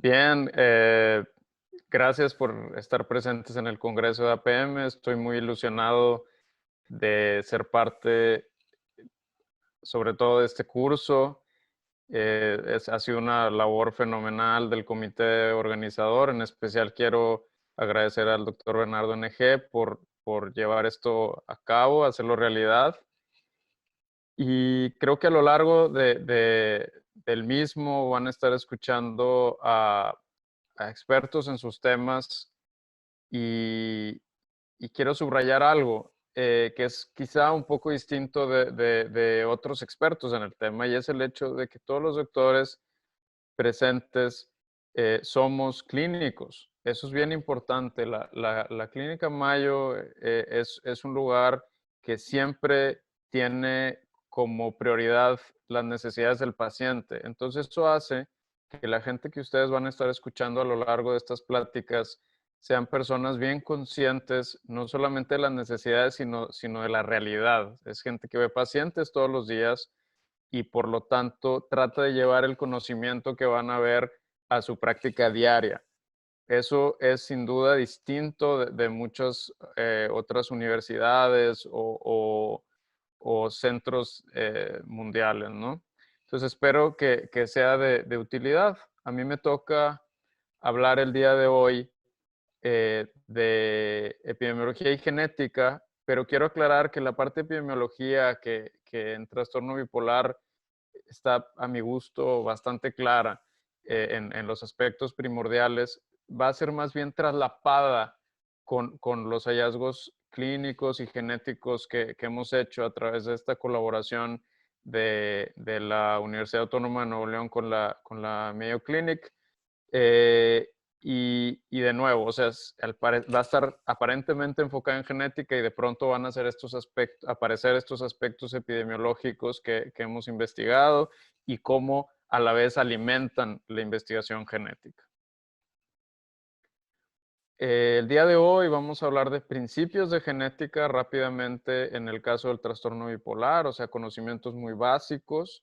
Bien, gracias por estar presentes en el Congreso de APM. Estoy muy ilusionado de ser parte, sobre todo de este curso. Ha sido una labor fenomenal del comité organizador. En especial quiero agradecer al doctor Bernardo NG por llevar esto a cabo, hacerlo realidad. Y creo que a lo largo del mismo van a estar escuchando a expertos en sus temas y, y quiero subrayar algo que es quizá un poco distinto de otros expertos en el tema, y es el hecho de que todos los doctores presentes somos clínicos. Eso es bien importante. La Clínica Mayo es un lugar que siempre tiene como prioridad las necesidades del paciente. Entonces, eso hace que la gente que ustedes van a estar escuchando a lo largo de estas pláticas sean personas bien conscientes, no solamente de las necesidades, sino de la realidad. Es gente que ve pacientes todos los días y por lo tanto trata de llevar el conocimiento que van a ver a su práctica diaria. Eso es sin duda distinto de muchas otras universidades o centros mundiales, ¿no? Entonces espero que sea de utilidad. A mí me toca hablar el día de hoy de epidemiología y genética, pero quiero aclarar que la parte de epidemiología que en trastorno bipolar está a mi gusto bastante clara en los aspectos primordiales, va a ser más bien traslapada con los hallazgos clínicos y genéticos que hemos hecho a través de esta colaboración de la Universidad Autónoma de Nuevo León con la Mayo Clinic. Eh, y de nuevo, o sea, va a estar aparentemente enfocada en genética y de pronto van a hacer aparecer estos aspectos epidemiológicos que hemos investigado y cómo a la vez alimentan la investigación genética. El día de hoy vamos a hablar de principios de genética rápidamente en el caso del trastorno bipolar, o sea, conocimientos muy básicos.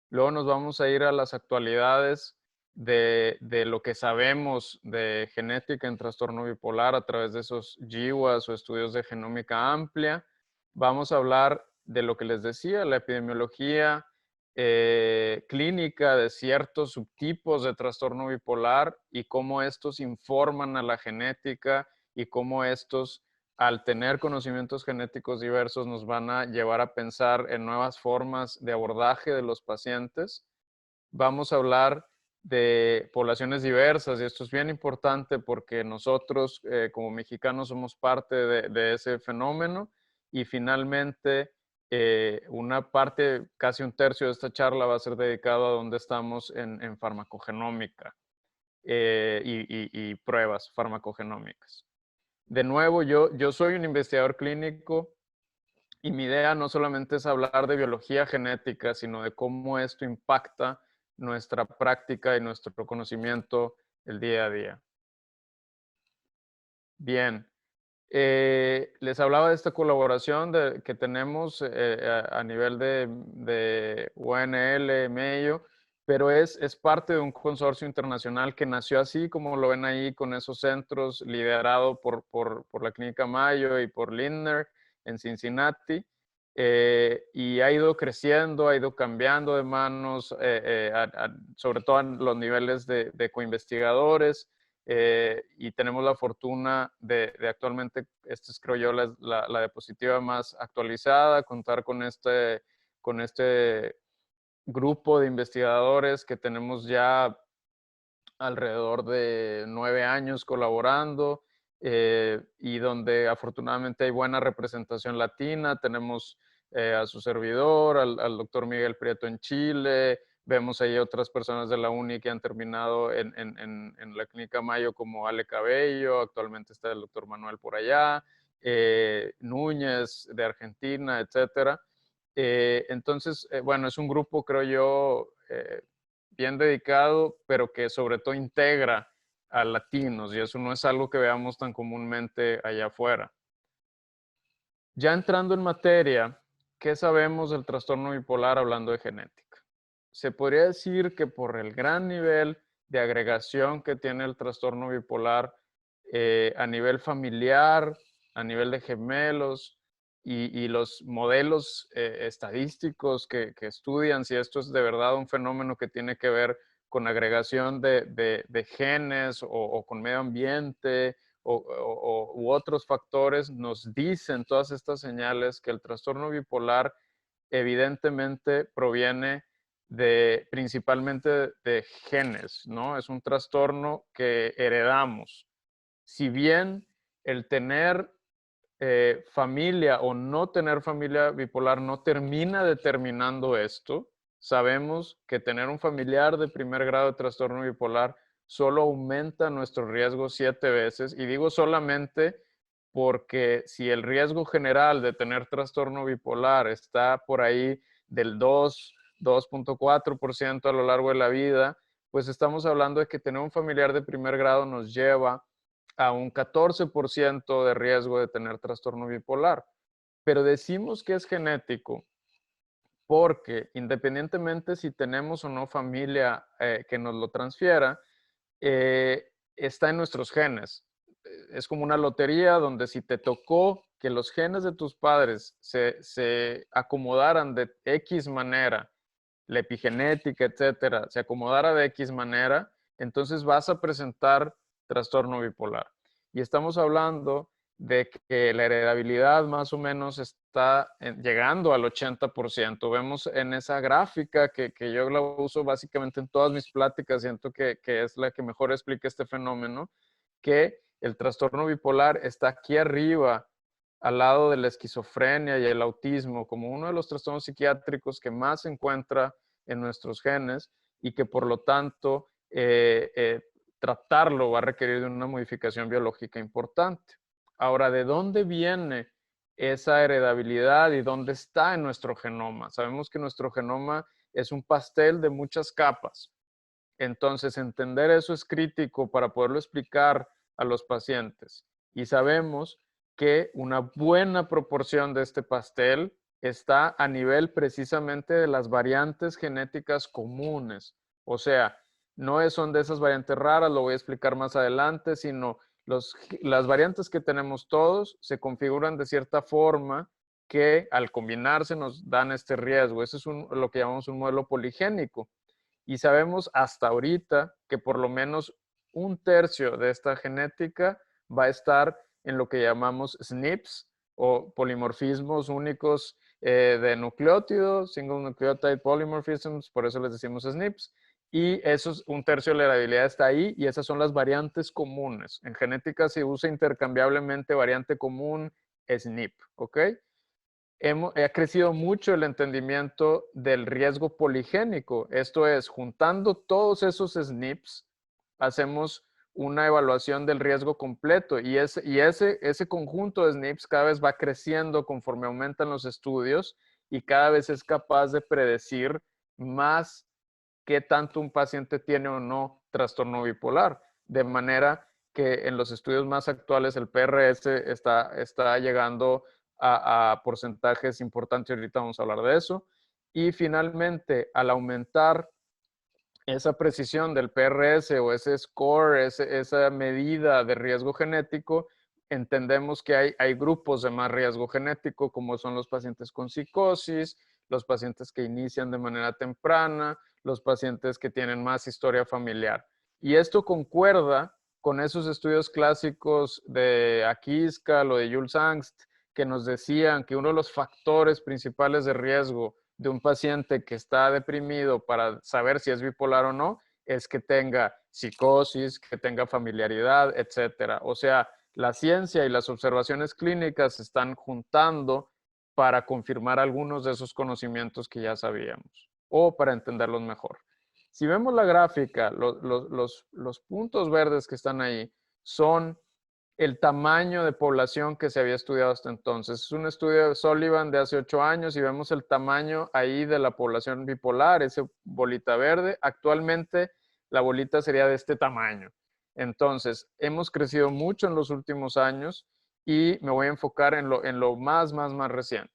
Luego nos vamos a ir a las actualidades de lo que sabemos de genética en trastorno bipolar a través de esos GWAS o estudios de genómica amplia. Vamos a hablar de lo que les decía, la epidemiología clínica de ciertos subtipos de trastorno bipolar y cómo estos informan a la genética y cómo estos, al tener conocimientos genéticos diversos, nos van a llevar a pensar en nuevas formas de abordaje de los pacientes. Vamos a hablar de poblaciones diversas y esto es bien importante porque nosotros como mexicanos somos parte de ese fenómeno. Y finalmente una parte, casi un tercio de esta charla va a ser dedicado a dónde estamos en farmacogenómica y pruebas farmacogenómicas. De nuevo, yo soy un investigador clínico y mi idea no solamente es hablar de biología genética, sino de cómo esto impacta nuestra práctica y nuestro conocimiento el día a día. Bien, les hablaba de esta colaboración que tenemos a nivel de UNL, Mayo, pero es parte de un consorcio internacional que nació así, como lo ven ahí, con esos centros, liderado por la Clínica Mayo y por Lindner en Cincinnati. Y ha ido creciendo, ha ido cambiando de manos, sobre todo en los niveles de coinvestigadores. Y tenemos la fortuna de actualmente, esta es creo yo la diapositiva más actualizada, contar con este grupo de investigadores que tenemos ya alrededor de 9 años colaborando y donde afortunadamente hay buena representación latina. Tenemos a su servidor, al doctor Miguel Prieto en Chile. Vemos ahí otras personas de la UNI que han terminado en la Clínica Mayo, como Ale Cabello, actualmente está el doctor Manuel por allá, Núñez de Argentina, etcétera. Entonces, bueno, es un grupo, creo yo, bien dedicado, pero que sobre todo integra a latinos, y eso no es algo que veamos tan comúnmente allá afuera. Ya entrando en materia, ¿qué sabemos del trastorno bipolar hablando de genética? Se podría decir que por el gran nivel de agregación que tiene el trastorno bipolar a nivel familiar, a nivel de gemelos y los modelos estadísticos que estudian si esto es de verdad un fenómeno que tiene que ver con agregación de genes o con medio ambiente u otros factores, nos dicen todas estas señales que el trastorno bipolar evidentemente proviene principalmente de genes, ¿no? Es un trastorno que heredamos. Si bien el tener familia o no tener familia bipolar no termina determinando esto, sabemos que tener un familiar de primer grado de trastorno bipolar solo aumenta nuestro riesgo 7 veces. Y digo solamente porque si el riesgo general de tener trastorno bipolar está por ahí del 2.4% a lo largo de la vida, pues estamos hablando de que tener un familiar de primer grado nos lleva a un 14% de riesgo de tener trastorno bipolar. Pero decimos que es genético porque independientemente si tenemos o no familia que nos lo transfiera, está en nuestros genes. Es como una lotería donde si te tocó que los genes de tus padres se acomodaran de X manera, la epigenética, etcétera, se acomodara de X manera, entonces vas a presentar trastorno bipolar. Y estamos hablando de que la heredabilidad más o menos está llegando al 80%. Vemos en esa gráfica que yo la uso básicamente en todas mis pláticas, siento que es la que mejor explica este fenómeno, que el trastorno bipolar está aquí arriba, al lado de la esquizofrenia y el autismo, como uno de los trastornos psiquiátricos que más se encuentra en nuestros genes y que por lo tanto tratarlo va a requerir de una modificación biológica importante. Ahora, ¿de dónde viene esa heredabilidad y dónde está en nuestro genoma? Sabemos que nuestro genoma es un pastel de muchas capas. Entonces, entender eso es crítico para poderlo explicar a los pacientes. Y sabemos que una buena proporción de este pastel está a nivel precisamente de las variantes genéticas comunes. O sea, no son de esas variantes raras, lo voy a explicar más adelante, sino las variantes que tenemos todos se configuran de cierta forma que al combinarse nos dan este riesgo. Ese es lo que llamamos un modelo poligénico. Y sabemos hasta ahorita que por lo menos un tercio de esta genética va a estar en lo que llamamos SNPs o polimorfismos únicos de nucleótidos, single nucleotide polymorphisms, por eso les decimos SNPs. Y un tercio de la heredabilidad está ahí y esas son las variantes comunes. En genética se usa intercambiablemente variante común, SNP, ¿ok? Ha crecido mucho el entendimiento del riesgo poligénico. Esto es, juntando todos esos SNPs, hacemos una evaluación del riesgo completo y ese conjunto de SNPs cada vez va creciendo conforme aumentan los estudios y cada vez es capaz de predecir más qué tanto un paciente tiene o no trastorno bipolar. De manera que en los estudios más actuales el PRS está llegando a porcentajes importantes, ahorita vamos a hablar de eso. Y finalmente, al aumentar esa precisión del PRS o ese score, esa medida de riesgo genético, entendemos que hay grupos de más riesgo genético, como son los pacientes con psicosis, los pacientes que inician de manera temprana, los pacientes que tienen más historia familiar. Y esto concuerda con esos estudios clásicos de Akiska, lo de Jules Angst, que nos decían que uno de los factores principales de riesgo de un paciente que está deprimido para saber si es bipolar o no es que tenga psicosis, que tenga familiaridad, etcétera. O sea, la ciencia y las observaciones clínicas se están juntando para confirmar algunos de esos conocimientos que ya sabíamos o para entenderlos mejor. Si vemos la gráfica, los puntos verdes que están ahí son el tamaño de población que se había estudiado hasta entonces. Es un estudio de Sullivan de hace 8 años y vemos el tamaño ahí de la población bipolar, esa bolita verde. Actualmente la bolita sería de este tamaño. Entonces, hemos crecido mucho en los últimos años y me voy a enfocar en lo más reciente.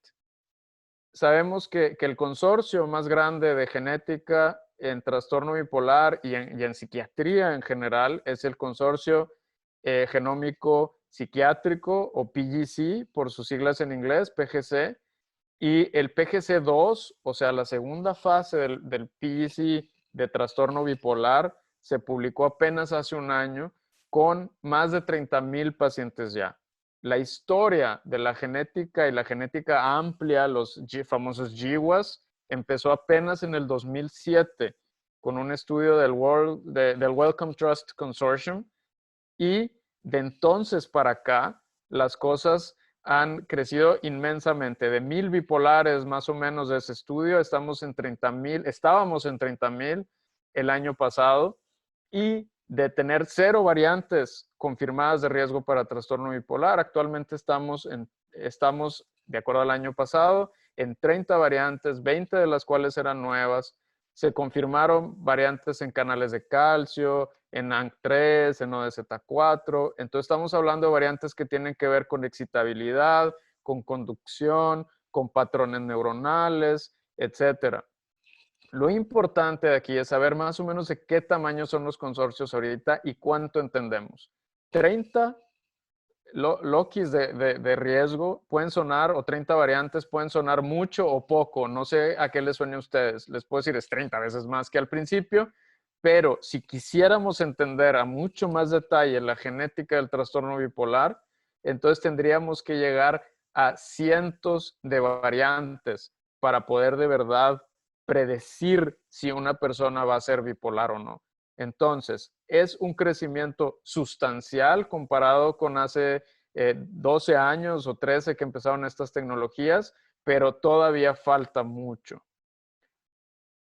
Sabemos que el consorcio más grande de genética en trastorno bipolar y en psiquiatría en general es el Consorcio Genómico Psiquiátrico, o PGC por sus siglas en inglés, PGC, y el PGC-2, o sea, la segunda fase del PGC de trastorno bipolar, se publicó apenas hace un año con más de 30,000 pacientes ya. La historia de la genética y la genética amplia, los famosos GWAS, empezó apenas en el 2007 con un estudio del Wellcome Trust Consortium, y de entonces para acá las cosas han crecido inmensamente. De 1,000 bipolares más o menos de ese estudio, estábamos en 30,000 el año pasado, y de tener 0 variantes confirmadas de riesgo para trastorno bipolar, actualmente estamos, de acuerdo al año pasado, en 30 variantes, 20 de las cuales eran nuevas. Se confirmaron variantes en canales de calcio, en ANC3, en ODZ4. Entonces estamos hablando de variantes que tienen que ver con excitabilidad, con conducción, con patrones neuronales, etcétera. Lo importante de aquí es saber más o menos de qué tamaño son los consorcios ahorita y cuánto entendemos. 30 Lokis de riesgo pueden sonar, o 30 variantes pueden sonar mucho o poco. No sé a qué les suene a ustedes. Les puedo decir, es 30 veces más que al principio, pero si quisiéramos entender a mucho más detalle la genética del trastorno bipolar, entonces tendríamos que llegar a cientos de variantes para poder de verdad predecir si una persona va a ser bipolar o no. Entonces, es un crecimiento sustancial comparado con hace 12 años o 13 que empezaron estas tecnologías, pero todavía falta mucho.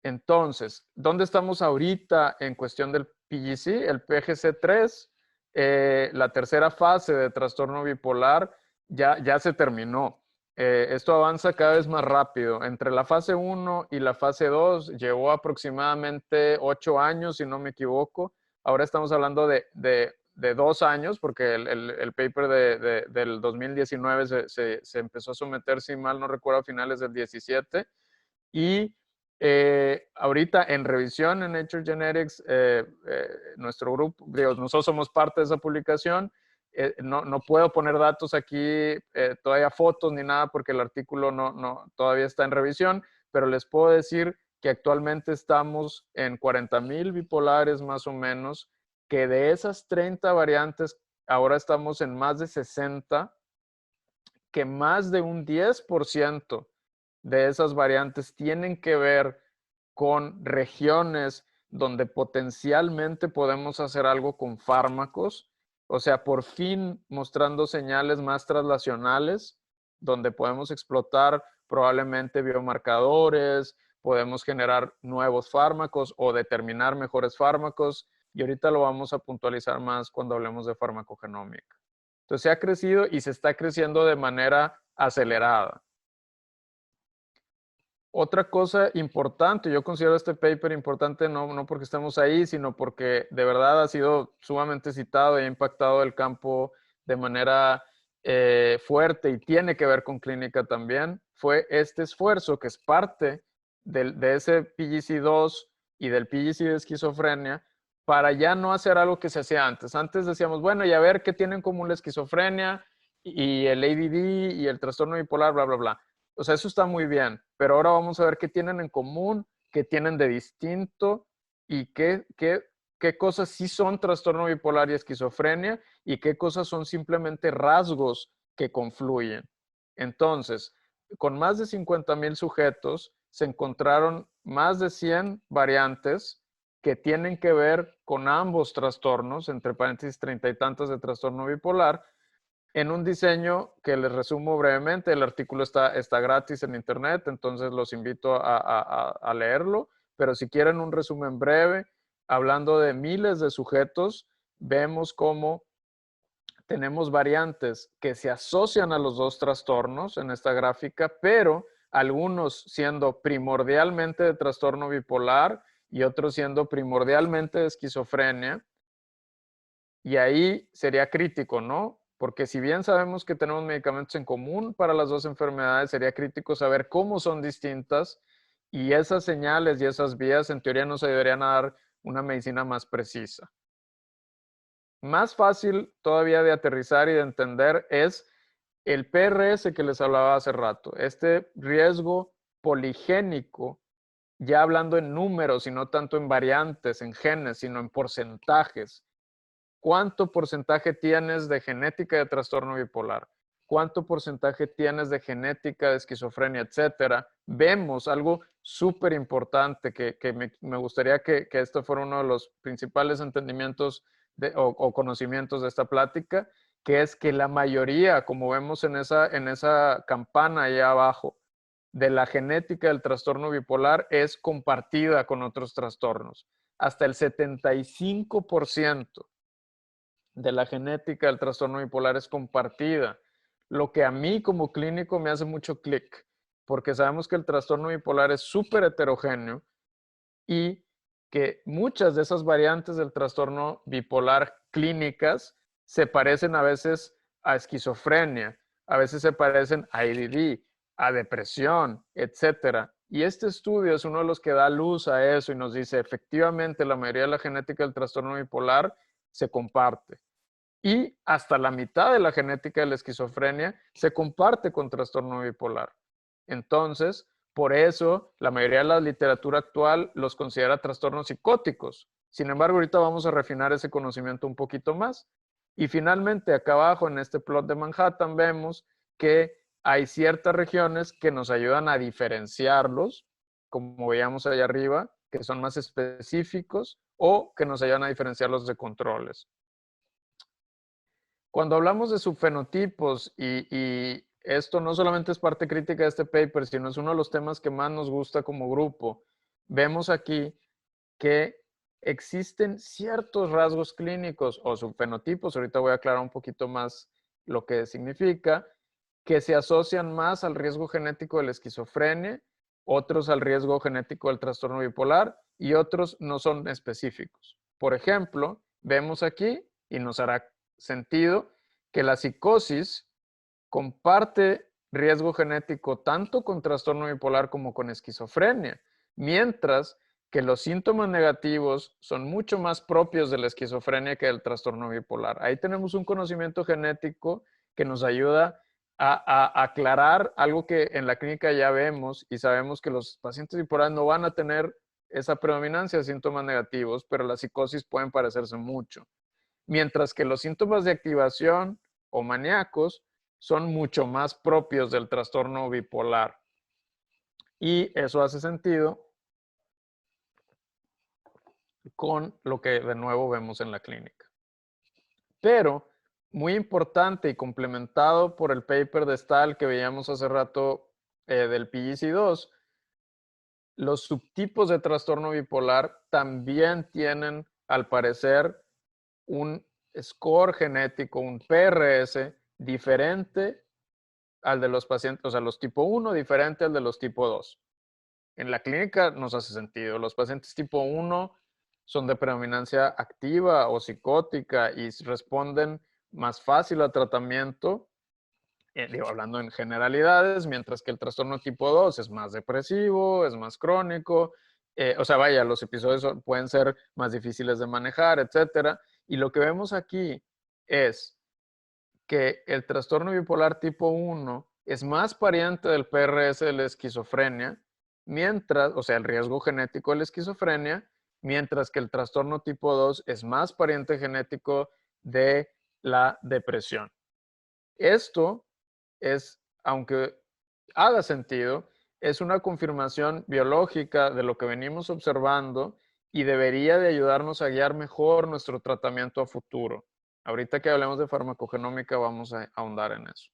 Entonces, ¿dónde estamos ahorita en cuestión del PGC? El PGC-3, la tercera fase de trastorno bipolar, ya se terminó. Esto avanza cada vez más rápido. Entre la fase 1 y la fase 2 llevó aproximadamente 8 años, si no me equivoco. Ahora estamos hablando de 2 años, porque el paper del 2019 se empezó a someter, si mal no recuerdo, a finales del 17. Y ahorita en revisión en Nature Genetics, nuestro grupo, nosotros somos parte de esa publicación. No puedo poner datos aquí, todavía fotos ni nada, porque el artículo todavía está en revisión, pero les puedo decir que actualmente estamos en 40,000 bipolares más o menos, que de esas 30 variantes, ahora estamos en más de 60, que más de un 10% de esas variantes tienen que ver con regiones donde potencialmente podemos hacer algo con fármacos, o sea, por fin mostrando señales más translacionales, donde podemos explotar probablemente biomarcadores, podemos generar nuevos fármacos o determinar mejores fármacos, y ahorita lo vamos a puntualizar más cuando hablemos de farmacogenómica. Entonces se ha crecido y se está creciendo de manera acelerada. Otra cosa importante, yo considero este paper importante no porque estemos ahí, sino porque de verdad ha sido sumamente citado y ha impactado el campo de manera fuerte, y tiene que ver con clínica también, fue este esfuerzo que es parte de ese PGC-2 y del PGC de esquizofrenia, para ya no hacer algo que se hacía antes. Antes decíamos, bueno, y a ver qué tienen en común la esquizofrenia y el ADD y el trastorno bipolar, bla, bla, bla. O sea, eso está muy bien, pero ahora vamos a ver qué tienen en común, qué tienen de distinto, y qué cosas sí son trastorno bipolar y esquizofrenia, y qué cosas son simplemente rasgos que confluyen. Entonces, con más de 50,000 sujetos, se encontraron más de 100 variantes que tienen que ver con ambos trastornos, entre paréntesis 30 y tantos de trastorno bipolar, en un diseño que les resumo brevemente. El artículo está gratis en internet, entonces los invito a leerlo, pero si quieren un resumen breve, hablando de miles de sujetos, vemos cómo tenemos variantes que se asocian a los dos trastornos en esta gráfica, pero algunos siendo primordialmente de trastorno bipolar y otros siendo primordialmente de esquizofrenia. Y ahí sería crítico, ¿no? Porque si bien sabemos que tenemos medicamentos en común para las dos enfermedades, sería crítico saber cómo son distintas Y esas señales y esas vías en teoría nos ayudarían a dar una medicina más precisa. Más fácil todavía de aterrizar y de entender es el PRS que les hablaba hace rato, este riesgo poligénico, ya hablando en números y no tanto en variantes, en genes, sino en porcentajes. ¿Cuánto porcentaje tienes de genética de trastorno bipolar? ¿Cuánto porcentaje tienes de genética de esquizofrenia, etcétera? Vemos algo súper importante que me gustaría que esto fuera uno de los principales entendimientos o conocimientos de esta plática, que es que la mayoría, como vemos en esa campana ahí abajo, de la genética del trastorno bipolar es compartida con otros trastornos. Hasta el 75% de la genética del trastorno bipolar es compartida, lo que a mí como clínico me hace mucho clic, porque sabemos que el trastorno bipolar es súper heterogéneo y que muchas de esas variantes del trastorno bipolar clínicas se parecen a veces a esquizofrenia, a veces se parecen a ADD, a depresión, etcétera. Y este estudio es uno de los que da luz a eso y nos dice, efectivamente, la mayoría de la genética del trastorno bipolar se comparte. Y hasta la mitad de la genética de la esquizofrenia se comparte con trastorno bipolar. Entonces, por eso la mayoría de la literatura actual los considera trastornos psicóticos. Sin embargo, ahorita vamos a refinar ese conocimiento un poquito más. Y finalmente, acá abajo en este plot de Manhattan vemos que hay ciertas regiones que nos ayudan a diferenciarlos, como veíamos allá arriba, que son más específicos o que nos ayudan a diferenciarlos de controles. Cuando hablamos de subfenotipos, y esto no solamente es parte crítica de este paper, sino es uno de los temas que más nos gusta como grupo, vemos aquí que existen ciertos rasgos clínicos o subfenotipos, ahorita voy a aclarar un poquito más lo que significa, que se asocian más al riesgo genético de la esquizofrenia, otros al riesgo genético del trastorno bipolar y otros no son específicos. Por ejemplo, vemos aquí, y nos hará sentido, que la psicosis comparte riesgo genético tanto con trastorno bipolar como con esquizofrenia, mientras que los síntomas negativos son mucho más propios de la esquizofrenia que del trastorno bipolar. Ahí tenemos un conocimiento genético que nos ayuda a aclarar algo que en la clínica ya vemos y sabemos que los pacientes bipolares no van a tener esa predominancia de síntomas negativos, pero las psicosis pueden parecerse mucho. Mientras que los síntomas de activación o maníacos son mucho más propios del trastorno bipolar. Y eso hace sentido con lo que de nuevo vemos en la clínica. Pero, muy importante y complementado por el paper de Stahl que veíamos hace rato del PGC2, los subtipos de trastorno bipolar también tienen, al parecer, un score genético, un PRS diferente al de los pacientes, o sea, los tipo 1 diferente al de los tipo 2. En la clínica nos hace sentido. Los pacientes tipo 1 son de predominancia activa o psicótica y responden más fácil al tratamiento, hablando en generalidades, mientras que el trastorno tipo 2 es más depresivo, es más crónico, o sea, vaya, los episodios pueden ser más difíciles de manejar, etcétera. Y lo que vemos aquí es que el trastorno bipolar tipo 1 es más pariente del PRS de la esquizofrenia, mientras, o sea, el riesgo genético de la esquizofrenia, mientras que el trastorno tipo 2 es más pariente genético de la depresión. Esto es, aunque haga sentido, es una confirmación biológica de lo que venimos observando y debería de ayudarnos a guiar mejor nuestro tratamiento a futuro. Ahorita que hablemos de farmacogenómica vamos a ahondar en eso.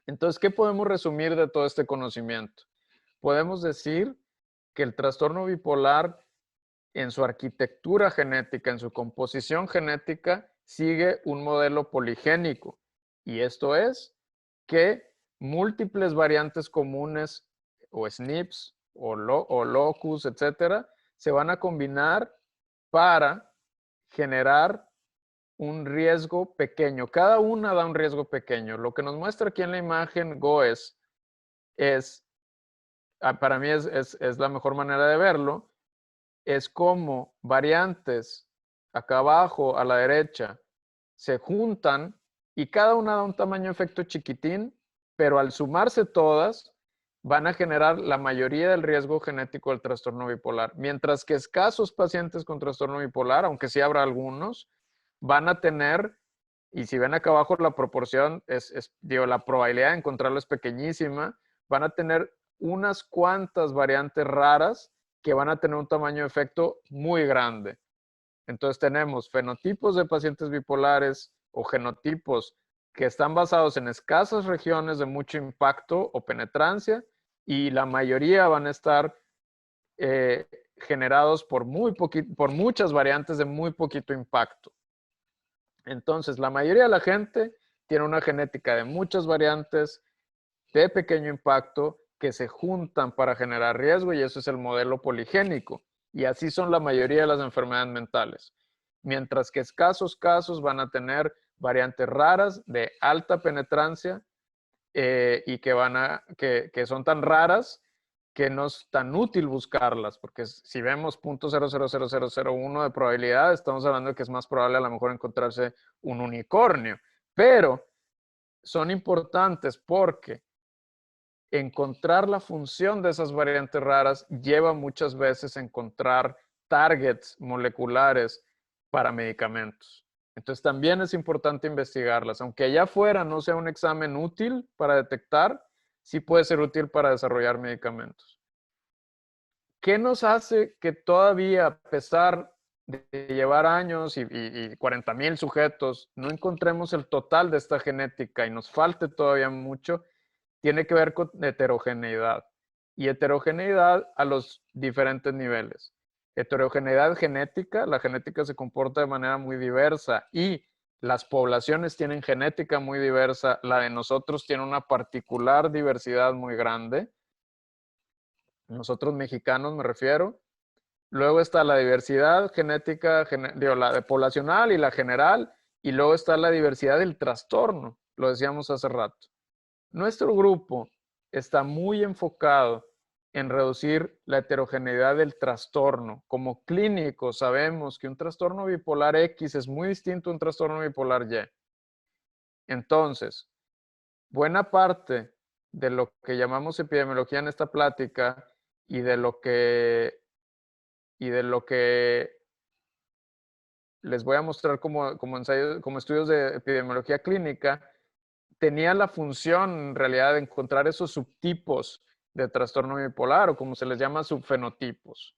Entonces, ¿qué podemos resumir de todo este conocimiento? Podemos decir que el trastorno bipolar en su arquitectura genética, en su composición genética, sigue un modelo poligénico. Y esto es que múltiples variantes comunes o SNPs o locus, etcétera, se van a combinar para generar un riesgo pequeño. Cada una da un riesgo pequeño. Lo que nos muestra aquí en la imagen GOES es para mí es la mejor manera de verlo, es como variantes acá abajo a la derecha se juntan y cada una da un tamaño efecto chiquitín, pero al sumarse todas van a generar la mayoría del riesgo genético del trastorno bipolar, mientras que escasos pacientes con trastorno bipolar, aunque sí habrá algunos, van a tener, y si ven acá abajo la proporción, digo, la probabilidad de encontrarlo es pequeñísima, van a tener unas cuantas variantes raras que van a tener un tamaño de efecto muy grande. Entonces tenemos fenotipos de pacientes bipolares o genotipos que están basados en escasas regiones de mucho impacto o penetrancia y la mayoría van a estar generados por muchas variantes de muy poquito impacto. Entonces, la mayoría de la gente tiene una genética de muchas variantes de pequeño impacto que se juntan para generar riesgo y eso es el modelo poligénico. Y así son la mayoría de las enfermedades mentales. Mientras que escasos casos van a tener variantes raras de alta penetrancia y que son tan raras que no es tan útil buscarlas, porque si vemos 0.000001 de probabilidad, estamos hablando de que es más probable a lo mejor encontrarse un unicornio. Pero son importantes porque encontrar la función de esas variantes raras lleva muchas veces a encontrar targets moleculares para medicamentos. Entonces también es importante investigarlas. Aunque allá afuera no sea un examen útil para detectar, sí puede ser útil para desarrollar medicamentos. ¿Qué nos hace que todavía, a pesar de llevar años y 40,000 sujetos, no encontremos el total de esta genética y nos falte todavía mucho? Tiene que ver con heterogeneidad y heterogeneidad a los diferentes niveles. Heterogeneidad genética, la genética se comporta de manera muy diversa y las poblaciones tienen genética muy diversa, la de nosotros tiene una particular diversidad muy grande, nosotros mexicanos me refiero. Luego está la diversidad genética, la de poblacional y la general, y luego está la diversidad del trastorno, lo decíamos hace rato. Nuestro grupo está muy enfocado en reducir la heterogeneidad del trastorno. Como clínicos sabemos que un trastorno bipolar X es muy distinto a un trastorno bipolar Y. Entonces, buena parte de lo que llamamos epidemiología en esta plática y de lo que les voy a mostrar como ensayos, como estudios de epidemiología clínica, tenía la función en realidad de encontrar esos subtipos de trastorno bipolar o como se les llama subfenotipos.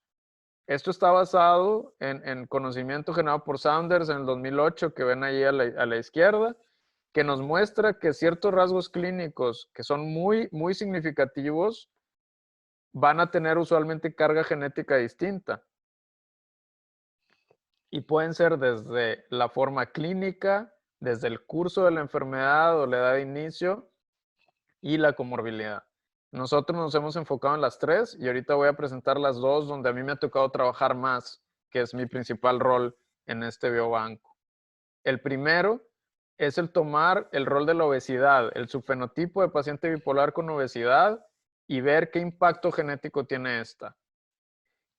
Esto está basado en conocimiento generado por Saunders en el 2008 que ven ahí a la izquierda, que nos muestra que ciertos rasgos clínicos que son muy, muy significativos van a tener usualmente carga genética distinta. Y pueden ser desde la forma clínica, desde el curso de la enfermedad o la edad de inicio y la comorbilidad. Nosotros nos hemos enfocado en las tres y ahorita voy a presentar las dos donde a mí me ha tocado trabajar más, que es mi principal rol en este biobanco. El primero es el tomar el rol de la obesidad, el subfenotipo de paciente bipolar con obesidad y ver qué impacto genético tiene esta.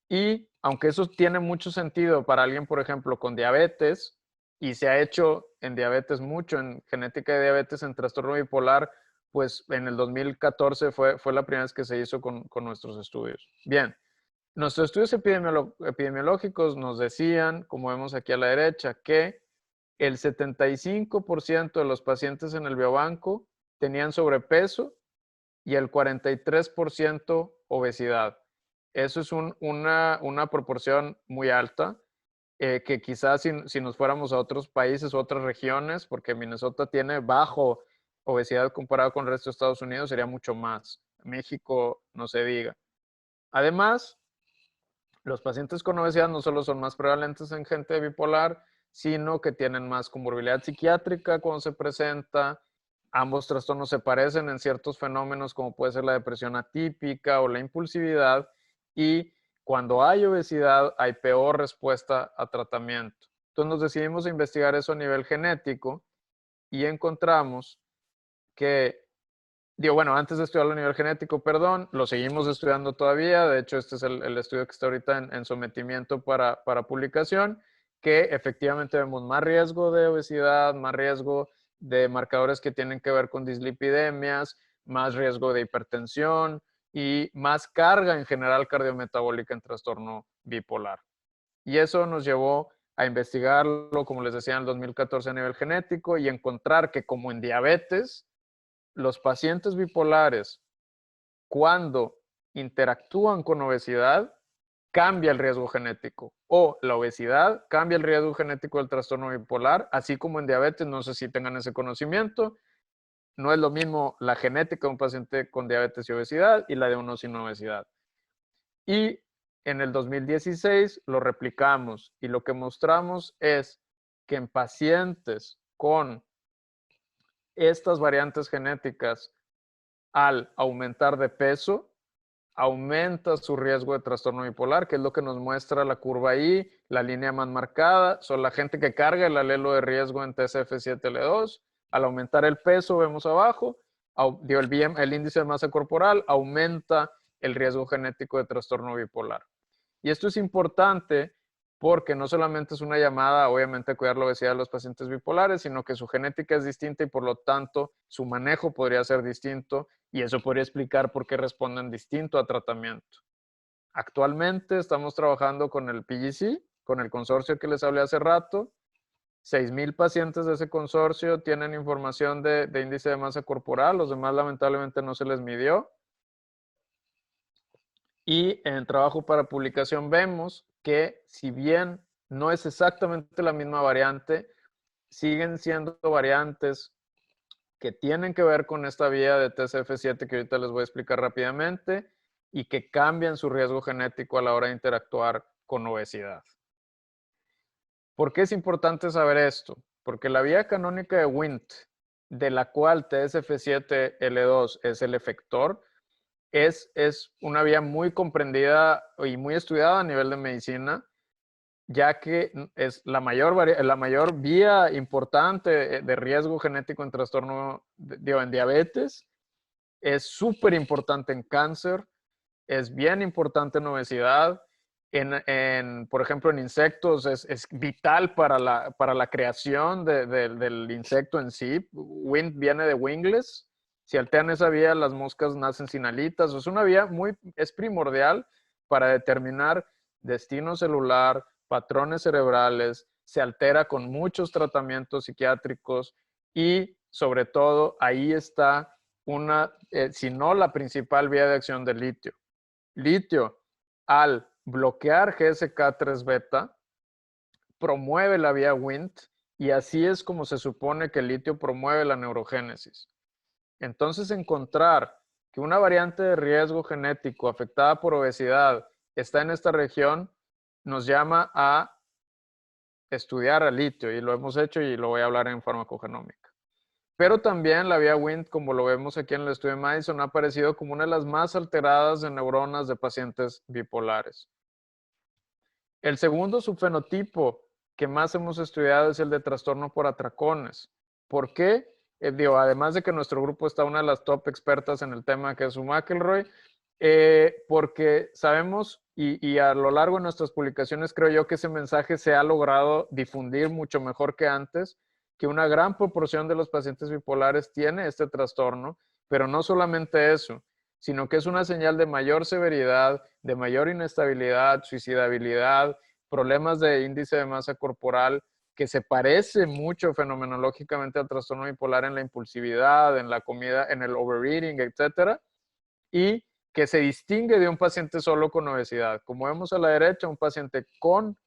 Y aunque eso tiene mucho sentido para alguien, por ejemplo, con diabetes, y se ha hecho en diabetes mucho, en genética de diabetes, en trastorno bipolar, pues en el 2014 fue la primera vez que se hizo con nuestros estudios. Bien, nuestros estudios epidemiológicos nos decían, como vemos aquí a la derecha, que el 75% de los pacientes en el biobanco tenían sobrepeso y el 43% obesidad. Eso es una proporción muy alta, que quizás si nos fuéramos a otros países o otras regiones, porque Minnesota tiene bajo obesidad comparado con el resto de Estados Unidos, sería mucho más. México no se diga. Además, los pacientes con obesidad no solo son más prevalentes en gente bipolar, sino que tienen más comorbilidad psiquiátrica cuando se presenta. Ambos trastornos se parecen en ciertos fenómenos como puede ser la depresión atípica o la impulsividad y cuando hay obesidad hay peor respuesta a tratamiento. Entonces nos decidimos a investigar eso a nivel genético y encontramos que digo, bueno, antes de estudiarlo a nivel genético, perdón, lo seguimos estudiando todavía. De hecho, este es el estudio que está ahorita en sometimiento para publicación, que efectivamente vemos más riesgo de obesidad, más riesgo de marcadores que tienen que ver con dislipidemias, más riesgo de hipertensión y más carga en general cardiometabólica en trastorno bipolar. Y eso nos llevó a investigarlo, como les decía, en el 2014 a nivel genético y encontrar que como en diabetes, los pacientes bipolares, cuando interactúan con obesidad, cambia el riesgo genético. O la obesidad cambia el riesgo genético del trastorno bipolar, así como en diabetes, no sé si tengan ese conocimiento. No es lo mismo la genética de un paciente con diabetes y obesidad y la de uno sin obesidad. Y en el 2016 lo replicamos y lo que mostramos es que en pacientes con estas variantes genéticas, al aumentar de peso, aumenta su riesgo de trastorno bipolar, que es lo que nos muestra la curva ahí, la línea más marcada, son la gente que carga el alelo de riesgo en TSF7L2. Al aumentar el peso, vemos abajo, el índice de masa corporal aumenta el riesgo genético de trastorno bipolar. Y esto es importante porque no solamente es una llamada, obviamente, a cuidar la obesidad de los pacientes bipolares, sino que su genética es distinta y por lo tanto su manejo podría ser distinto y eso podría explicar por qué responden distinto a tratamiento. Actualmente estamos trabajando con el PGC, con el consorcio que les hablé hace rato. 6,000 pacientes de ese consorcio tienen información de índice de masa corporal, los demás lamentablemente no se les midió. Y en el trabajo para publicación vemos que si bien no es exactamente la misma variante, siguen siendo variantes que tienen que ver con esta vía de TSF7 que ahorita les voy a explicar rápidamente y que cambian su riesgo genético a la hora de interactuar con obesidad. ¿Por qué es importante saber esto? Porque la vía canónica de Wnt, de la cual TSF7L2 es el efector, es una vía muy comprendida y muy estudiada a nivel de medicina, ya que es la mayor vía importante de riesgo genético en trastorno, en diabetes, es súper importante en cáncer, es bien importante en obesidad, por ejemplo, en insectos es vital para la creación del insecto en sí. Wnt viene de wingless. Si alteran esa vía, las moscas nacen sin alitas. Es una vía es primordial para determinar destino celular, patrones cerebrales, se altera con muchos tratamientos psiquiátricos y sobre todo ahí está si no la principal vía de acción del litio. Litio, al bloquear GSK3 beta, promueve la vía Wnt y así es como se supone que el litio promueve la neurogénesis. Entonces, encontrar que una variante de riesgo genético afectada por obesidad está en esta región nos llama a estudiar al litio y lo hemos hecho y lo voy a hablar en farmacogenómica. Pero también la vía Wnt, como lo vemos aquí en el estudio de Madison, ha aparecido como una de las más alteradas de neuronas de pacientes bipolares. El segundo subfenotipo que más hemos estudiado es el de trastorno por atracones. ¿Por qué? Además de que nuestro grupo está una de las top expertas en el tema, que es Sue McElroy, porque sabemos y a lo largo de nuestras publicaciones creo yo que ese mensaje se ha logrado difundir mucho mejor que antes, que una gran proporción de los pacientes bipolares tiene este trastorno, pero no solamente eso, sino que es una señal de mayor severidad, de mayor inestabilidad, suicidabilidad, problemas de índice de masa corporal, que se parece mucho fenomenológicamente al trastorno bipolar en la impulsividad, en la comida, en el overeating, etcétera, y que se distingue de un paciente solo con obesidad. Como vemos a la derecha, un paciente con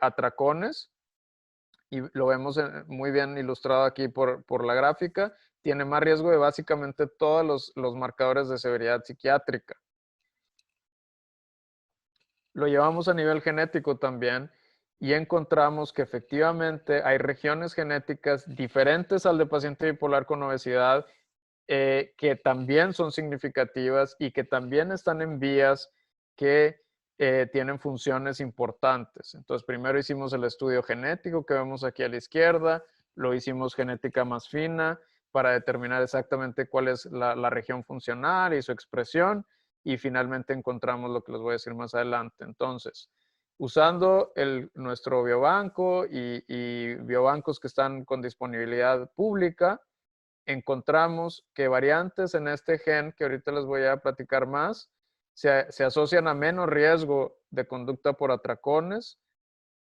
atracones, y lo vemos muy bien ilustrado aquí por la gráfica, tiene más riesgo de básicamente todos los marcadores de severidad psiquiátrica. Lo llevamos a nivel genético también y encontramos que efectivamente hay regiones genéticas diferentes al de paciente bipolar con obesidad que también son significativas y que también están en vías que tienen funciones importantes. Entonces, primero hicimos el estudio genético que vemos aquí a la izquierda, lo hicimos genética más fina para determinar exactamente cuál es la región funcional y su expresión, y finalmente encontramos lo que les voy a decir más adelante. Entonces, usando nuestro biobanco y biobancos que están con disponibilidad pública, encontramos que variantes en este gen, que ahorita les voy a platicar más, se asocian a menos riesgo de conducta por atracones.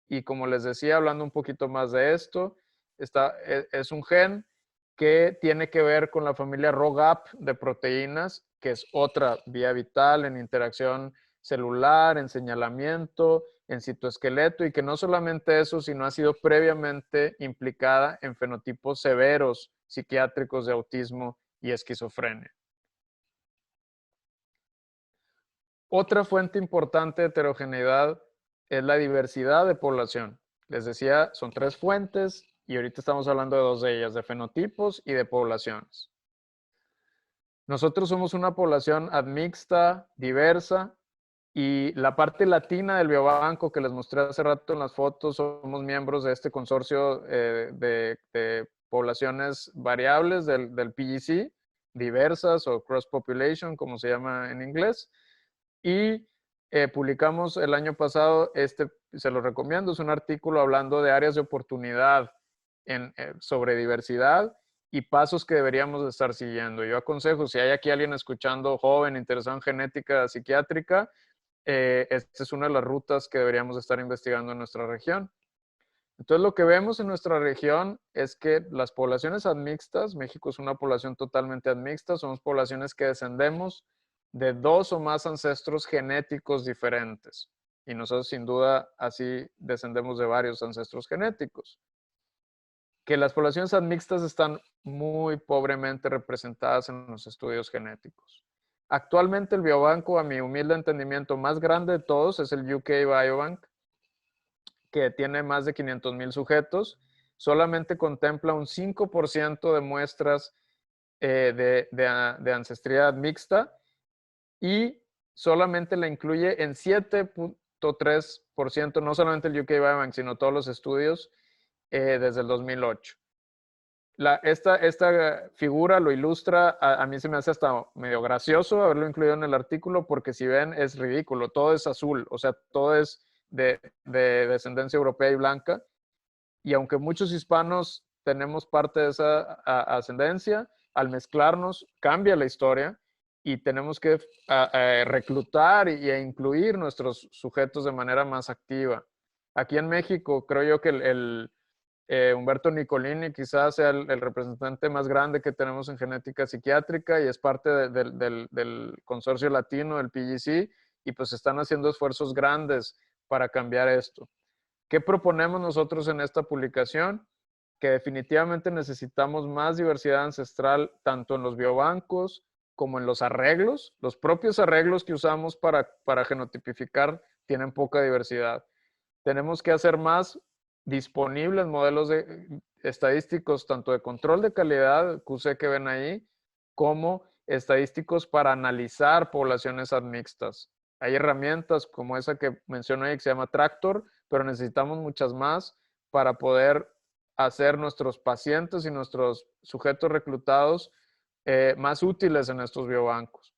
Y como les decía, hablando un poquito más de esto, es un gen que tiene que ver con la familia ROGAP de proteínas, que es otra vía vital en interacción celular, en señalamiento, en citoesqueleto, y que no solamente eso, sino ha sido previamente implicada en fenotipos severos psiquiátricos de autismo y esquizofrenia. Otra fuente importante de heterogeneidad es la diversidad de población. Les decía, son 3 fuentes y ahorita estamos hablando de 2 de ellas, de fenotipos y de poblaciones. Nosotros somos una población admixta, diversa, y la parte latina del biobanco que les mostré hace rato en las fotos, somos miembros de este consorcio de poblaciones variables del PGC, diversas o cross population, como se llama en inglés. Y publicamos el año pasado, se lo recomiendo, es un artículo hablando de áreas de oportunidad sobre diversidad y pasos que deberíamos de estar siguiendo. Yo aconsejo, si hay aquí alguien escuchando joven, interesado en genética psiquiátrica, esta es una de las rutas que deberíamos estar investigando en nuestra región. Entonces, lo que vemos en nuestra región es que las poblaciones admixtas, México es una población totalmente admixta, somos poblaciones que descendemos de 2 o más ancestros genéticos diferentes. Y nosotros, sin duda, así descendemos de varios ancestros genéticos. Que las poblaciones admixtas están muy pobremente representadas en los estudios genéticos. Actualmente el biobanco, a mi humilde entendimiento, más grande de todos es el UK Biobank, que tiene más de 500,000 sujetos. Solamente contempla un 5% de muestras de ancestría mixta y solamente la incluye en 7.3%, no solamente el UK Biobank, sino todos los estudios desde el 2008. Esta figura lo ilustra, a mí se me hace hasta medio gracioso haberlo incluido en el artículo, porque si ven es ridículo, todo es azul, o sea, todo es de descendencia europea y blanca, y aunque muchos hispanos tenemos parte de esa ascendencia, al mezclarnos cambia la historia y tenemos que reclutar e incluir nuestros sujetos de manera más activa. Aquí en México creo yo que Humberto Nicolini quizás sea el representante más grande que tenemos en genética psiquiátrica y es parte del consorcio latino, del PGC, y pues están haciendo esfuerzos grandes para cambiar esto. ¿Qué proponemos nosotros en esta publicación? Que definitivamente necesitamos más diversidad ancestral tanto en los biobancos como en los arreglos. Los propios arreglos que usamos para genotipificar tienen poca diversidad. Tenemos que hacer más disponibles modelos estadísticos tanto de control de calidad, QC que ven ahí, como estadísticos para analizar poblaciones admixtas. Hay herramientas como esa que mencioné que se llama Tractor, pero necesitamos muchas más para poder hacer nuestros pacientes y nuestros sujetos reclutados más útiles en estos biobancos.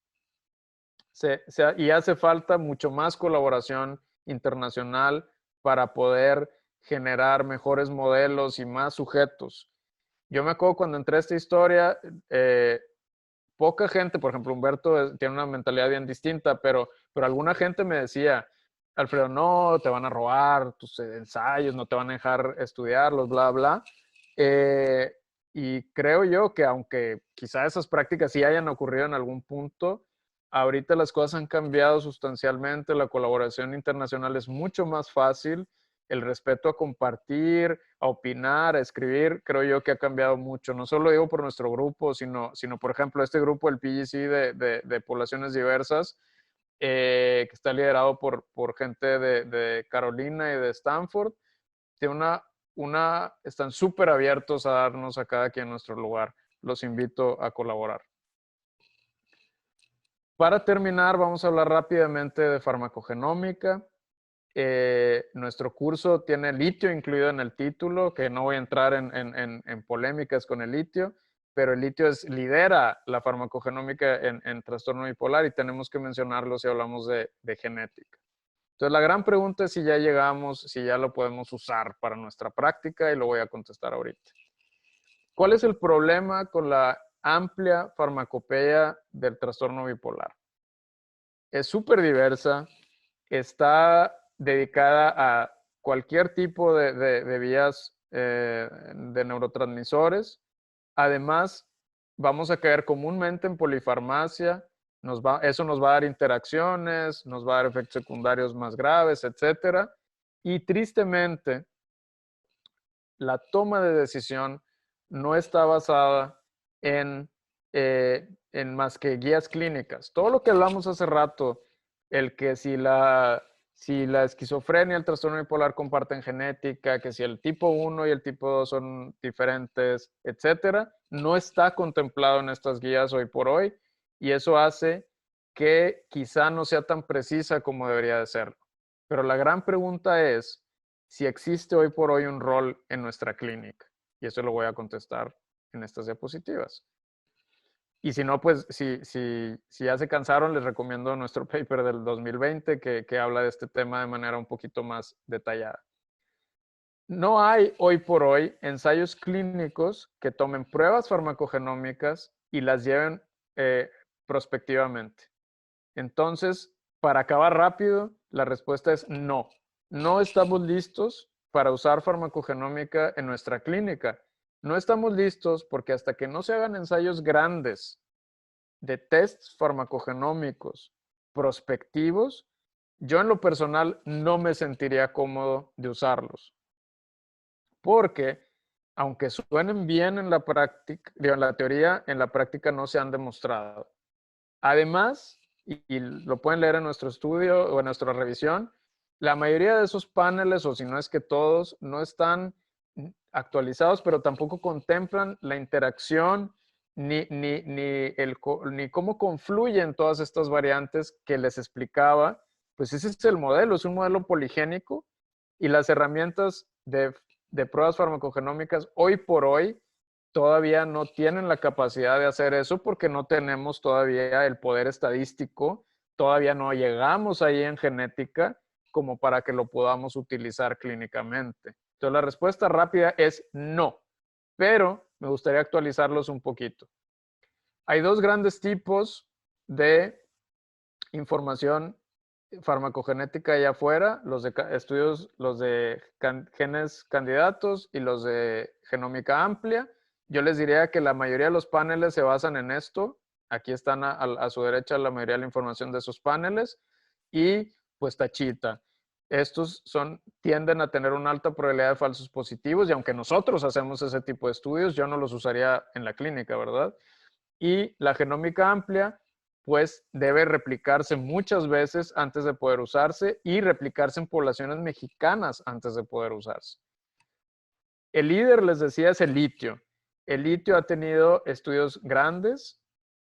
Y hace falta mucho más colaboración internacional para poder generar mejores modelos y más sujetos. Yo me acuerdo cuando entré a esta historia, poca gente, por ejemplo, Humberto tiene una mentalidad bien distinta, pero alguna gente me decía, Alfredo, no, te van a robar tus ensayos, no te van a dejar estudiarlos, bla, bla. Y creo yo que aunque quizá esas prácticas sí hayan ocurrido en algún punto, ahorita las cosas han cambiado sustancialmente, la colaboración internacional es mucho más fácil, el respeto a compartir, a opinar, a escribir, creo yo que ha cambiado mucho. No solo digo por nuestro grupo, sino por ejemplo, este grupo, el PGC de poblaciones diversas, que está liderado por gente de Carolina y de Stanford, tiene están súper abiertos a darnos a cada quien nuestro lugar. Los invito a colaborar. Para terminar, vamos a hablar rápidamente de farmacogenómica. Nuestro curso tiene litio incluido en el título, que no voy a entrar en polémicas con el litio, pero el litio lidera la farmacogenómica en trastorno bipolar y tenemos que mencionarlo si hablamos de genética. Entonces, la gran pregunta es si ya llegamos, si ya lo podemos usar para nuestra práctica y lo voy a contestar ahorita. ¿Cuál es el problema con la amplia farmacopea del trastorno bipolar? Es súper diversa, está dedicada a cualquier tipo de vías de neurotransmisores. Además, vamos a caer comúnmente en polifarmacia. Eso nos va a dar interacciones, nos va a dar efectos secundarios más graves, etc. Y tristemente, la toma de decisión no está basada en más que guías clínicas. Todo lo que hablamos hace rato, el que si la esquizofrenia y el trastorno bipolar comparten genética, que si el tipo 1 y el tipo 2 son diferentes, etcétera, no está contemplado en estas guías hoy por hoy y eso hace que quizá no sea tan precisa como debería de serlo. Pero la gran pregunta es si existe hoy por hoy un rol en nuestra clínica. Y eso lo voy a contestar en estas diapositivas. Y si no, pues si ya se cansaron, les recomiendo nuestro paper del 2020 que habla de este tema de manera un poquito más detallada. No hay hoy por hoy ensayos clínicos que tomen pruebas farmacogenómicas y las lleven prospectivamente. Entonces, para acabar rápido, la respuesta es no. No estamos listos para usar farmacogenómica en nuestra clínica. No estamos listos porque hasta que no se hagan ensayos grandes de tests farmacogenómicos prospectivos, yo en lo personal no me sentiría cómodo de usarlos. Porque, aunque suenen bien en la práctica, en la teoría, en la práctica no se han demostrado. Además, y lo pueden leer en nuestro estudio o en nuestra revisión, la mayoría de esos paneles, o si no es que todos, no están actualizados, pero tampoco contemplan la interacción ni cómo confluyen todas estas variantes que les explicaba. Pues ese es el modelo, es un modelo poligénico y las herramientas de pruebas farmacogenómicas hoy por hoy todavía no tienen la capacidad de hacer eso porque no tenemos todavía el poder estadístico, todavía no llegamos ahí en genética como para que lo podamos utilizar clínicamente. Entonces la respuesta rápida es no, pero me gustaría actualizarlos un poquito. Hay dos grandes tipos de información farmacogenética allá afuera, los de estudios, los de genes candidatos y los de genómica amplia. Yo les diría que la mayoría de los paneles se basan en esto. Aquí están a su derecha la mayoría de la información de esos paneles. Y pues tachita. Estos tienden a tener una alta probabilidad de falsos positivos y aunque nosotros hacemos ese tipo de estudios, yo no los usaría en la clínica, ¿verdad? Y la genómica amplia pues debe replicarse muchas veces antes de poder usarse y replicarse en poblaciones mexicanas antes de poder usarse. El líder, les decía, es el litio. El litio ha tenido estudios grandes,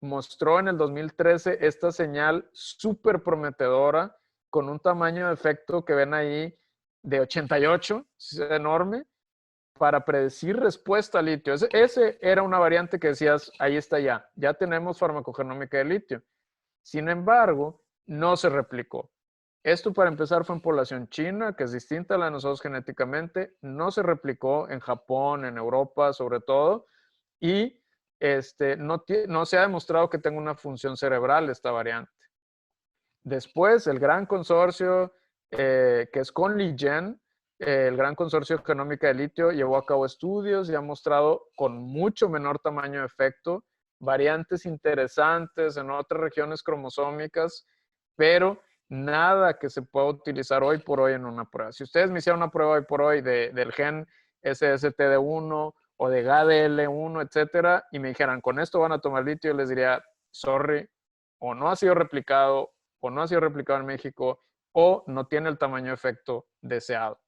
mostró en el 2013 esta señal súper prometedora con un tamaño de efecto que ven ahí de 88, es enorme, para predecir respuesta al litio. Ese era una variante que decías, ahí está ya tenemos farmacogenómica de litio. Sin embargo, no se replicó. Esto para empezar fue en población china, que es distinta a la de nosotros genéticamente, no se replicó en Japón, en Europa sobre todo, y no se ha demostrado que tenga una función cerebral esta variante. Después, el gran consorcio que es con Ligen, el gran consorcio genómica de litio, llevó a cabo estudios y ha mostrado con mucho menor tamaño de efecto variantes interesantes en otras regiones cromosómicas, pero nada que se pueda utilizar hoy por hoy en una prueba. Si ustedes me hicieran una prueba hoy por hoy del gen SSTD1 o de GADL1, etcétera, y me dijeran, con esto van a tomar litio, yo les diría, sorry, o no ha sido replicado, o no ha sido replicado en México, o no tiene el tamaño de efecto deseado.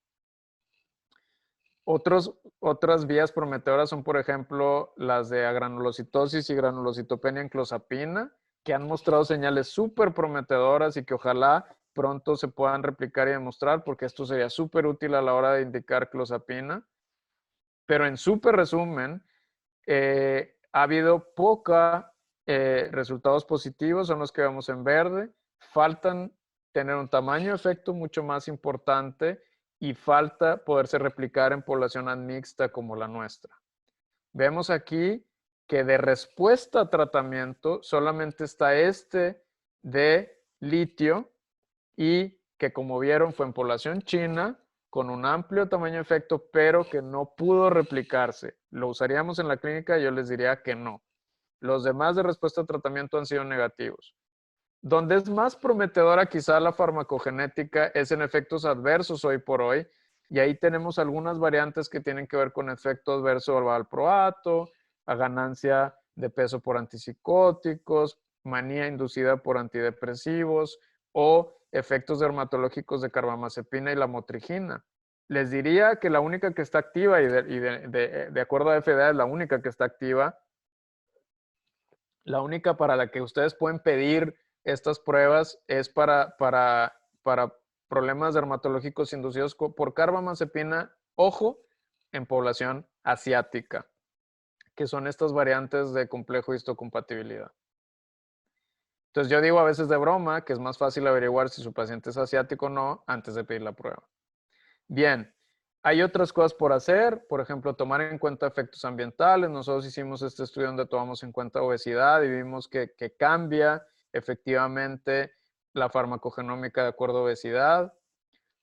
Otras vías prometedoras son, por ejemplo, las de agranulocitosis y granulocitopenia en clozapina, que han mostrado señales súper prometedoras y que ojalá pronto se puedan replicar y demostrar, porque esto sería súper útil a la hora de indicar clozapina. Pero en súper resumen, Ha habido resultados positivos, son los que vemos en verde. Faltan tener un tamaño de efecto mucho más importante y falta poderse replicar en población admixta como la nuestra. Vemos aquí que de respuesta a tratamiento solamente está este de litio y que, como vieron, fue en población china con un amplio tamaño de efecto, pero que no pudo replicarse. ¿Lo usaríamos en la clínica? Yo les diría que no. Los demás de respuesta a tratamiento han sido negativos. Donde es más prometedora quizá la farmacogenética es en efectos adversos hoy por hoy, y ahí tenemos algunas variantes que tienen que ver con efecto adverso al valproato, a ganancia de peso por antipsicóticos, manía inducida por antidepresivos o efectos dermatológicos de carbamazepina y la motrigina. Les diría que la única que está activa, y de acuerdo a FDA es la única que está activa, la única para la que ustedes pueden pedir estas pruebas es para problemas dermatológicos inducidos por carbamazepina, ojo, en población asiática, que son estas variantes de complejo histocompatibilidad. Entonces yo digo a veces de broma que es más fácil averiguar si su paciente es asiático o no antes de pedir la prueba. Bien, hay otras cosas por hacer, por ejemplo, tomar en cuenta efectos ambientales. Nosotros hicimos este estudio donde tomamos en cuenta obesidad y vimos que cambia efectivamente la farmacogenómica de acuerdo a obesidad.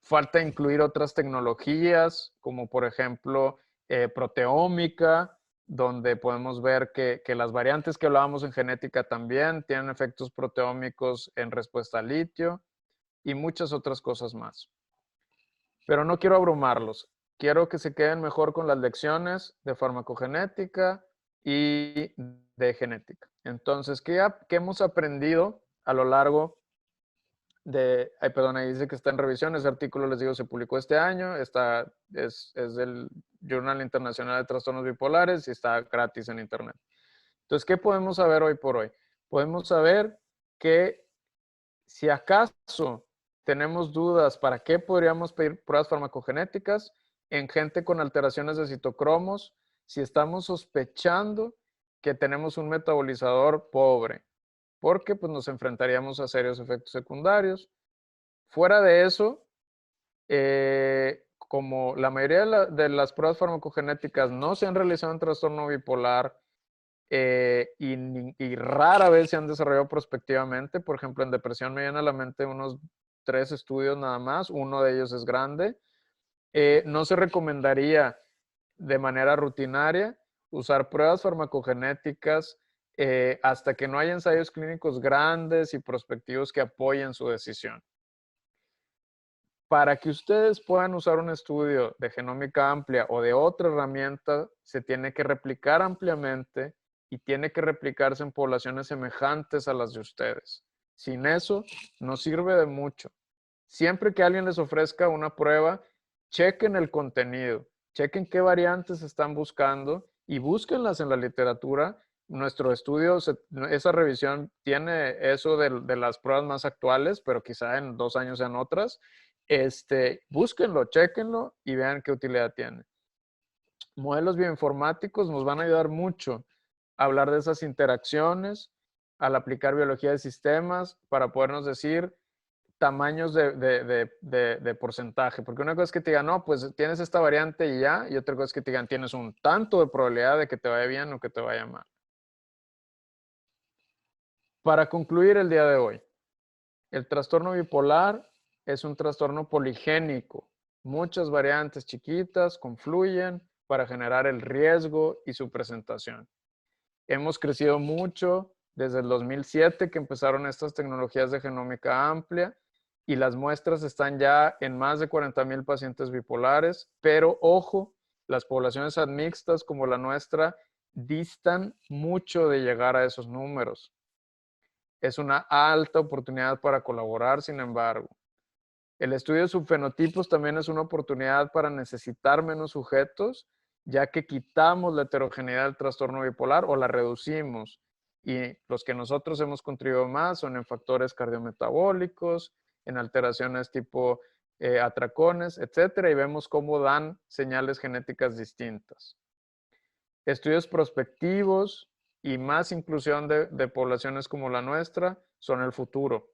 Falta incluir otras tecnologías, como por ejemplo proteómica, donde podemos ver que las variantes que hablábamos en genética también tienen efectos proteómicos en respuesta al litio y muchas otras cosas más. Pero no quiero abrumarlos. Quiero que se queden mejor con las lecciones de farmacogenética y de genética. Entonces, ¿qué hemos aprendido a lo largo de... Ay, perdón, ahí dice que está en revisión. Ese artículo, les digo, se publicó este año. Es del Journal Internacional de Trastornos Bipolares y está gratis en Internet. Entonces, ¿qué podemos saber hoy por hoy? Podemos saber que si acaso tenemos dudas para qué podríamos pedir pruebas farmacogenéticas en gente con alteraciones de citocromos, si estamos sospechando que tenemos un metabolizador pobre, porque pues, nos enfrentaríamos a serios efectos secundarios. Fuera de eso, como la mayoría de las pruebas farmacogenéticas no se han realizado en trastorno bipolar, y rara vez se han desarrollado prospectivamente. Por ejemplo, en depresión me vienen a la mente unos 3 estudios nada más, uno de ellos es grande. No se recomendaría de manera rutinaria usar pruebas farmacogenéticas hasta que no haya ensayos clínicos grandes y prospectivos que apoyen su decisión. Para que ustedes puedan usar un estudio de genómica amplia o de otra herramienta, se tiene que replicar ampliamente y tiene que replicarse en poblaciones semejantes a las de ustedes. Sin eso, no sirve de mucho. Siempre que alguien les ofrezca una prueba, chequen el contenido, chequen qué variantes están buscando y búsquenlas en la literatura. Nuestro estudio, esa revisión tiene eso de las pruebas más actuales, pero quizá en 2 años sean otras. Búsquenlo, chequenlo y vean qué utilidad tiene. Modelos bioinformáticos nos van a ayudar mucho a hablar de esas interacciones, al aplicar biología de sistemas, para podernos decir tamaños de porcentaje. Porque una cosa es que te digan, no, pues tienes esta variante y ya, y otra cosa es que te digan, tienes un tanto de probabilidad de que te vaya bien o que te vaya mal. Para concluir el día de hoy, el trastorno bipolar es un trastorno poligénico. Muchas variantes chiquitas confluyen para generar el riesgo y su presentación. Hemos crecido mucho desde el 2007 que empezaron estas tecnologías de genómica amplia y las muestras están ya en más de 40,000 pacientes bipolares, pero ojo, las poblaciones admixtas como la nuestra distan mucho de llegar a esos números. Es una alta oportunidad para colaborar, sin embargo. El estudio de subfenotipos también es una oportunidad para necesitar menos sujetos, ya que quitamos la heterogeneidad del trastorno bipolar o la reducimos. Y los que nosotros hemos contribuido más son en factores cardiometabólicos, en alteraciones tipo atracones, etcétera, y vemos cómo dan señales genéticas distintas. Estudios prospectivos y más inclusión de poblaciones como la nuestra son el futuro.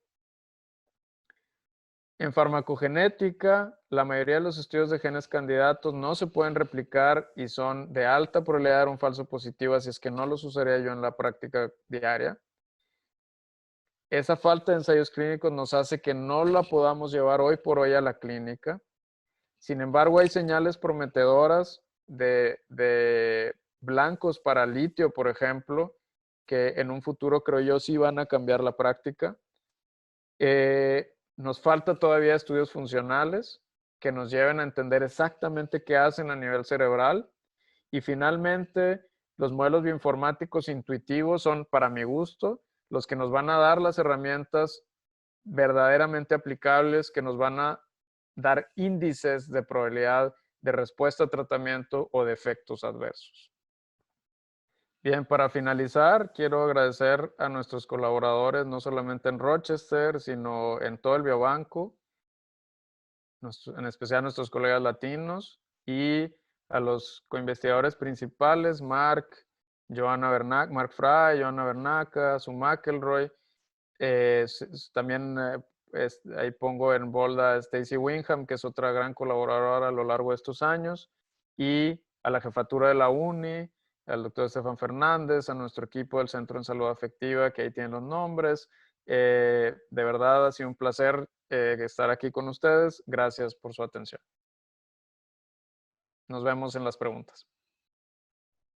En farmacogenética, la mayoría de los estudios de genes candidatos no se pueden replicar y son de alta probabilidad de dar un falso positivo, así es que no los usaría yo en la práctica diaria. Esa falta de ensayos clínicos nos hace que no la podamos llevar hoy por hoy a la clínica. Sin embargo, hay señales prometedoras de blancos para litio, por ejemplo, que en un futuro creo yo sí van a cambiar la práctica. Nos falta todavía estudios funcionales que nos lleven a entender exactamente qué hacen a nivel cerebral. Y finalmente, los modelos bioinformáticos intuitivos son, para mi gusto, los que nos van a dar las herramientas verdaderamente aplicables, que nos van a dar índices de probabilidad de respuesta a tratamiento o de efectos adversos. Bien, para finalizar, quiero agradecer a nuestros colaboradores, no solamente en Rochester, sino en todo el biobanco, en especial a nuestros colegas latinos y a los coinvestigadores principales, Mark Fry, Johanna Bernaca, Sue McElroy. También ahí pongo en bold a Stacy Wingham, que es otra gran colaboradora a lo largo de estos años, y a la jefatura de la UNI, al doctor Estefan Fernández, a nuestro equipo del Centro en Salud Afectiva, que ahí tienen los nombres. De verdad ha sido un placer estar aquí con ustedes. Gracias por su atención. Nos vemos en las preguntas.